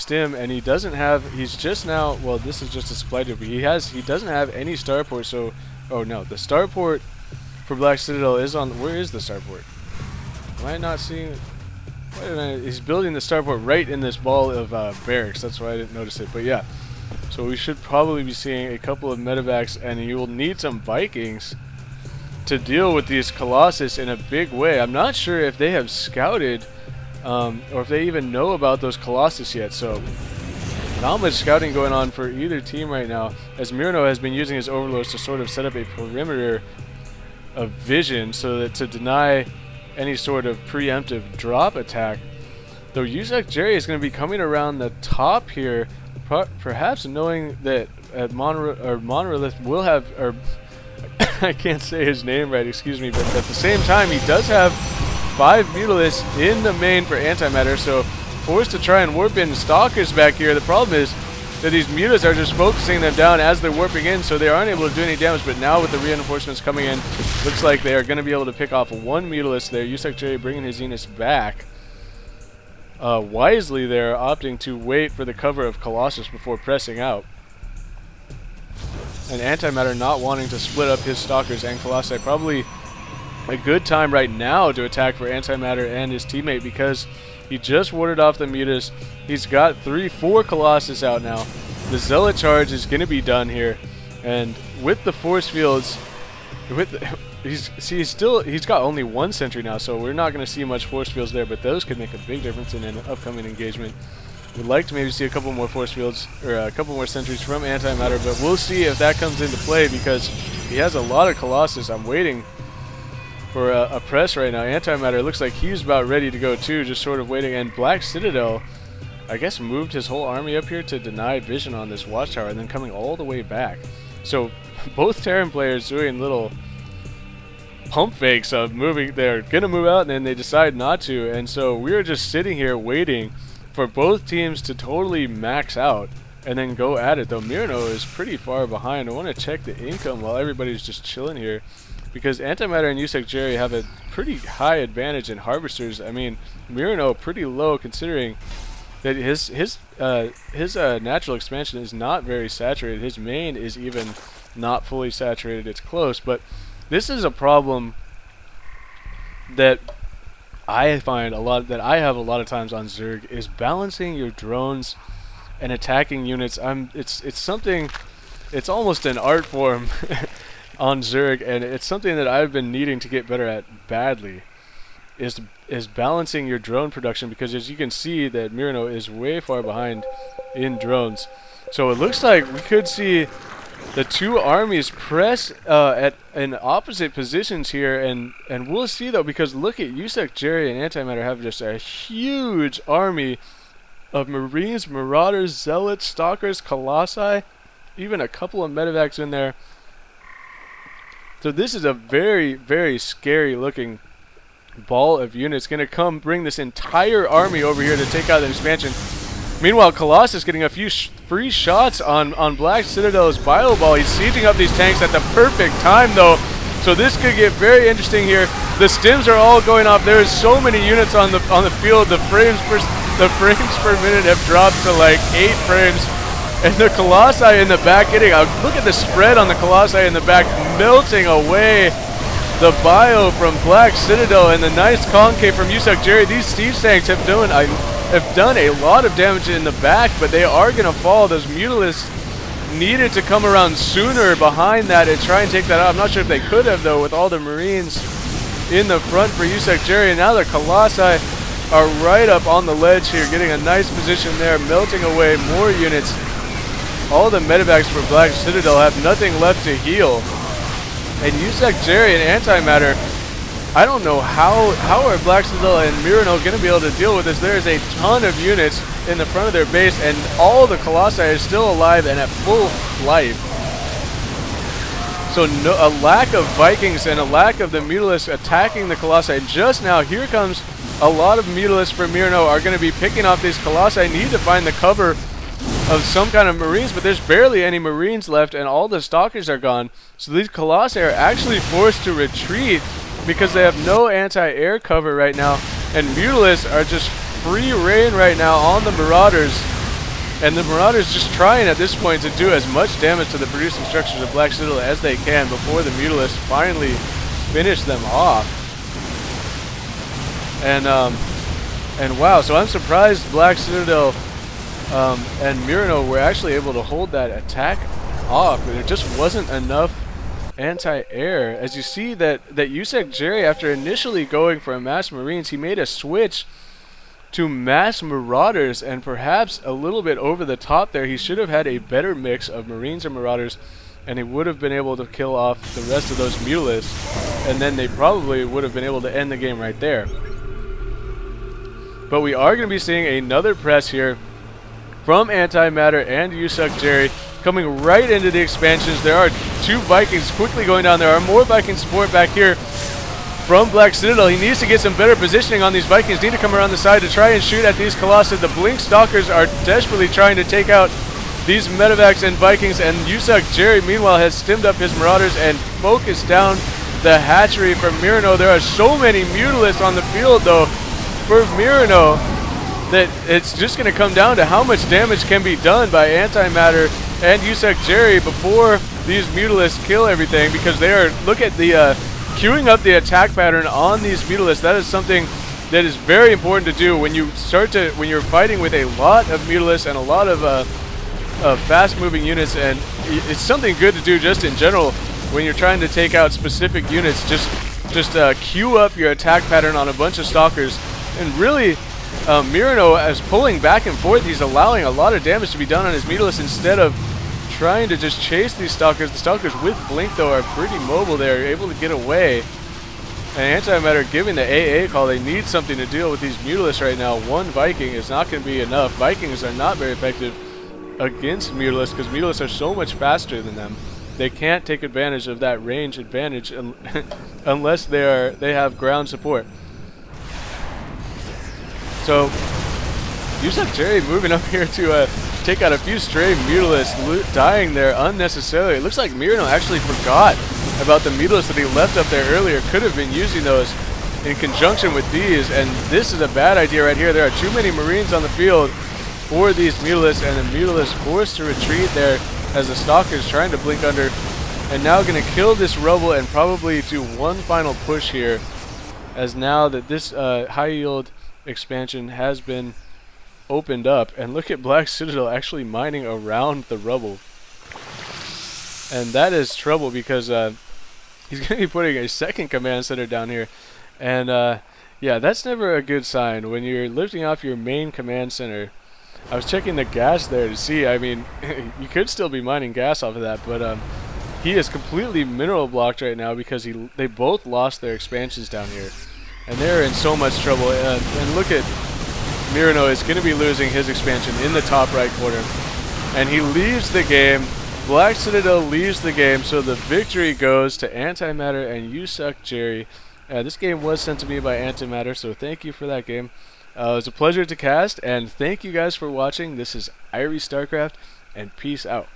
stim, and he doesn't have. He's just now. Well, this is just a supply depot. He doesn't have any starport. So, oh no, the starport for BlackCitadel is on. Where is the starport? Am I not seeing it? He's building the starport right in this ball of barracks. That's why I didn't notice it. But yeah, so we should probably be seeing a couple of medevacs, and you will need some Vikings to deal with these Colossus in a big way. I'm not sure if they have scouted or if they even know about those Colossus yet. So not much scouting going on for either team right now, as Mihronoh has been using his overlords to sort of set up a perimeter of vision so that to deny any sort of preemptive drop attack. Though USUCKJERRY is going to be coming around the top here, perhaps knowing that Monlyth will have, or I can't say his name right, excuse me, but at the same time he does have 5 Mutalisks in the main for Antimatter, so forced to try and warp in Stalkers back here. The problem is that these Mutalisks are just focusing them down as they're warping in, so they aren't able to do any damage. But now with the reinforcements coming in, looks like they are going to be able to pick off 1 Mutalisk there. USUCKJERRY bringing his Zeniths back. Wisely there, opting to wait for the cover of Colossus before pressing out. And Antimatter not wanting to split up his Stalkers and Colossi. Probably a good time right now to attack for Antimatter and his teammate, because he just warded off the Mutas. He's got 4 Colossus out now. The Zealot charge is going to be done here, and with the force fields, he's got only 1 sentry now, so we're not going to see much force fields there. But those could make a big difference in an upcoming engagement. Would like to maybe see a couple more force fields or a couple more sentries from Antimatter, but we'll see if that comes into play because he has a lot of Colossus. I'm waiting for a press right now. Antimatter looks like he's about ready to go too, just sort of waiting. And BlackCitadel, I guess, moved his whole army up here to deny vision on this watchtower and then coming all the way back. So both Terran players doing little pump fakes of moving. They're gonna move out and then they decide not to, and so we're just sitting here waiting for both teams to totally max out and then go at it. Though Mihronoh is pretty far behind. I want to check the income while everybody's just chilling here, because Antimatter and USUCKJERRY have a pretty high advantage in harvesters. I mean, Mihronoh pretty low considering that his natural expansion is not very saturated. His main is even not fully saturated. It's close, but this is a problem that I find I have a lot of times on Zerg, is balancing your drones and attacking units. It's something, it's almost an art form on Zerg, and it's something that I've been needing to get better at badly, is balancing your drone production, because as you can see that Mihronoh is way far behind in drones. So it looks like we could see the 2 armies press in opposite positions here, and we'll see though, because look at USUCKJERRY and Antimatter have just a huge army of Marines, Marauders, Zealots, Stalkers, Colossi, even a couple of medevacs in there. So this is a very, very scary looking ball of units. Going to come bring this entire army over here to take out the expansion. Meanwhile, Colossus getting a few free shots on BlackCitadel's bio ball. He's sieging up these tanks at the perfect time though. So this could get very interesting here. The stims are all going off. There's so many units on the field. The frames per minute have dropped to like 8 frames. And the Colossi in the back getting a look at the spread on the Colossi in the back, melting away the bio from BlackCitadel, and the nice concave from USUCKJERRY. These siege tanks have done a lot of damage in the back, but they are going to fall. Those Mutalisks needed to come around sooner behind that and try and take that out. I'm not sure if they could have though, with all the Marines in the front for USUCKJERRY. And now the Colossi are right up on the ledge here, getting a nice position there, melting away more units. All the medevacs for BlackCitadel have nothing left to heal. And USUCKJERRY and Antimatter, I don't know how are BlackCitadel and Mihronoh going to be able to deal with this. There's a ton of units in the front of their base, and all the Colossi are still alive and at full life. So a lack of Vikings and a lack of the Mutalisks attacking the Colossi. Just now, here comes a lot of Mutalisks for Mihronoh are going to be picking off these Colossi. Need to find the cover of some kind of Marines, but there's barely any Marines left, and all the Stalkers are gone. So these Colossi are actually forced to retreat because they have no anti-air cover right now, and Mutalisks are just free reign right now on the Marauders. And the Marauders just trying at this point to do as much damage to the producing structures of BlackCitadel as they can before the Mutalisks finally finish them off. And wow, so I'm surprised BlackCitadel and Mihronoh were actually able to hold that attack off. There just wasn't enough anti-air. As you see that USUCKJERRY, after initially going for a mass Marines, he made a switch to mass Marauders, and perhaps a little bit over the top there. He should have had a better mix of Marines and Marauders, and he would have been able to kill off the rest of those Mutalisks, and then they probably would have been able to end the game right there. But we are going to be seeing another press here from Antimatter and USUCKJERRY coming right into the expansions. There are 2 Vikings quickly going down. There are more Viking support back here from BlackCitadel. He needs to get some better positioning on these Vikings. Need to come around the side to try and shoot at these Colossi. The Blink Stalkers are desperately trying to take out these Medevacs and Vikings, and USUCKJERRY meanwhile has stemmed up his Marauders and focused down the hatchery from Mihronoh. There are so many Mutalisks on the field though for Mihronoh that it's just going to come down to how much damage can be done by Antimatter and USUCKJERRY before these Mutalisks kill everything, because they are, look at the queuing up the attack pattern on these Mutalisks. That is something that is very important to do when you start to, when you're fighting with a lot of Mutalisks and a lot of fast-moving units, and it's something good to do just in general when you're trying to take out specific units. Just queue up your attack pattern on a bunch of Stalkers, and really Mihronoh is pulling back and forth. He's allowing a lot of damage to be done on his Mutalisks instead of trying to just chase these Stalkers. The Stalkers with Blink though are pretty mobile. They're able to get away. And Antimatter giving the AA call. They need something to deal with these Mutalisks right now. 1 Viking is not going to be enough. Vikings are not very effective against Mutalisks because Mutalisks are so much faster than them. They can't take advantage of that range advantage unless they have ground support. So USUCKJERRY moving up here to take out a few stray Mutalisks, dying there unnecessarily. It looks like Mihronoh actually forgot about the Mutalisks that he left up there earlier. Could have been using those in conjunction with these, and this is a bad idea right here. There are too many Marines on the field for these Mutalisks, and the Mutalisks forced to retreat there as the Stalkers trying to blink under, and now going to kill this rubble and probably do one final push here, as now that this high yield expansion has been opened up. And look at BlackCitadel actually mining around the rubble, and that is trouble because he's going to be putting a second command center down here, and yeah, that's never a good sign when you're lifting off your main command center. I was checking the gas there to see, I mean, you could still be mining gas off of that, but he is completely mineral blocked right now because they both lost their expansions down here, and they're in so much trouble. And look at Mihronoh is going to be losing his expansion in the top right corner, and he leaves the game. BlackCitadel leaves the game, so the victory goes to Antimatter and USUCKJERRY. This game was sent to me by Antimatter, so thank you for that game. It was a pleasure to cast, and thank you guys for watching. This is Irie StarCraft, and peace out.